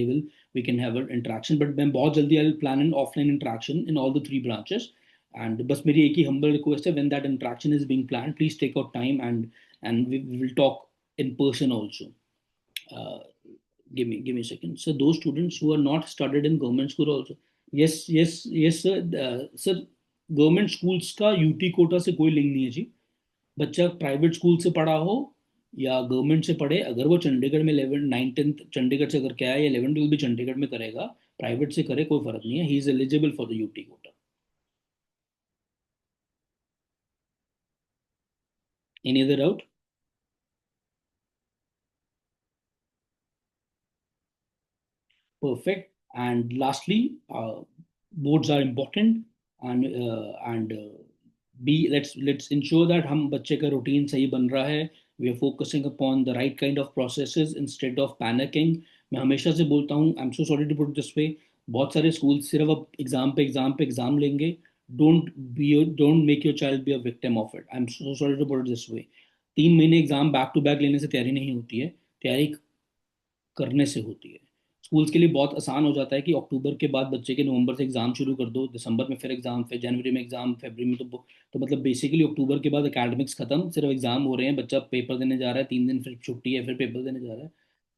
we can have an interaction। but मैं बहुत जल्दी I'll plan an offline interaction in all the 3 branches। and बस मेरी एक ही humble request है, when that interaction is being planned, please take out time and we will talk in person also। uh, give me a second। So those students who are not studied in government school also, yes sir, sir government schools का UT Kota से कोई link नहीं है जी। बच्चा private school से पढ़ा हो या गवर्नमेंट से पढ़े, अगर वो चंडीगढ़ में 11 9 10 चंडीगढ़ से करके आया या 11 12 भी चंडीगढ़ में करेगा, प्राइवेट से करे, कोई फर्क नहीं है, he is eligible for the UT quota. Any other doubt? Perfect। And lastly, boards are important, and be let's ensure that हम बच्चे का routine सही बन रहा है। We are focusing upon the right kind of processes instead of panicking। मैं हमेशा से बोलता हूँ, I'm so sorry to put it this way, बहुत सारे स्कूल सिर्फ अब एग्जाम पे एग्जाम लेंगे. Don't make your child be a victim of it. I am so sorry to put it this way. 3 महीने एग्जाम बैक टू बैक लेने से तैयारी नहीं होती है. तैयारी करने से होती है. स्कूल्स के लिए बहुत आसान हो जाता है कि अक्टूबर के बाद बच्चे के नवंबर से एग्जाम शुरू कर दो, दिसंबर में फिर एग्जाम, फिर जनवरी में एग्जाम, फरवरी में तो मतलब बेसिकली अक्टूबर के बाद एकेडमिक्स खत्म, सिर्फ एग्जाम हो रहे हैं, बच्चा पेपर देने जा रहा है, 3 दिन फिर छुट्टी है, फिर पेपर देने जा रहा है.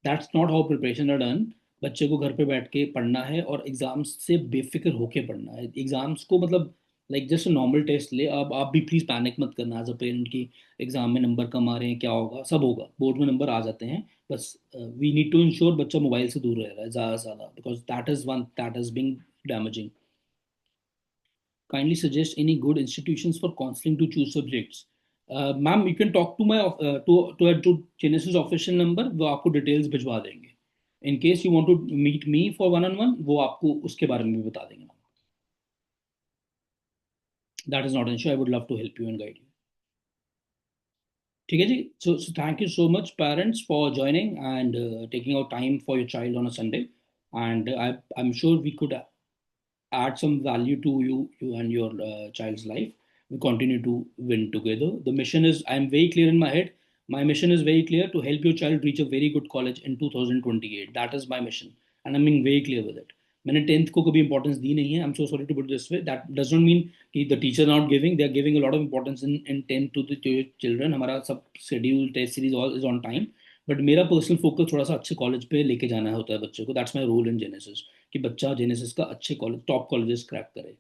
That's not how preparation are done. बच्चे को घर पे बैठ के पढ़ना है और एग्जाम्स से बेफिक्र होके पढ़ना है. एग्जाम्स को मतलब लाइक जस्ट नॉर्मल टेस्ट ले. अब आप भी प्लीज पैनिक मत करना एज अ पेरेंट की एग्जाम में नंबर कम आ रहे हैं, क्या होगा. सब होगा, बोर्ड में नंबर आ जाते हैं. बस वी नीड टू इंश्योर बच्चा मोबाइल से दूर रह रहा है ज़्यादा से ज़्यादा, because that is one that is being damaging. Kindly suggest any good institutions for counselling to choose subjects. Ma'am you can talk to my to Genesis official number, वो आपको डिटेल्स भिजवा देंगे. In case you want to meet me for one on one, वो आपको उसके बारे में भी बता देंगे. That is not an issue. I would love to help you and guide you. ठीक है जी. So thank you so much parents for joining and taking out time for your child on a Sunday. And I'm sure we could add some value to you and your child's life. We continue to win together. The mission is, I'm very clear in my head. My mission is very clear, to help your child reach a very good college in 2028. That is my mission, and I'm being very clear with it. मैंने 10th को कभी importance दी नहीं है. I am so sorry to put this way. That does not mean कि the teacher not giving, they are giving a lot of importance in 10th to the children. हमारा सब schedule, test series all is on time. But मेरा personal focus थोड़ा सा अच्छे college पे लेके जाना होता है बच्चे को. That's my role in Genesis, कि बच्चा जेनेसिस का अच्छे कॉलेज, टॉप कॉलेजेस क्रैक करे.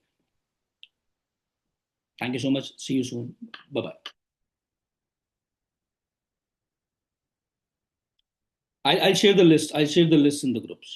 Thank you so much. See you soon. Bye bye. I'll share the list. I'll share the list in the groups.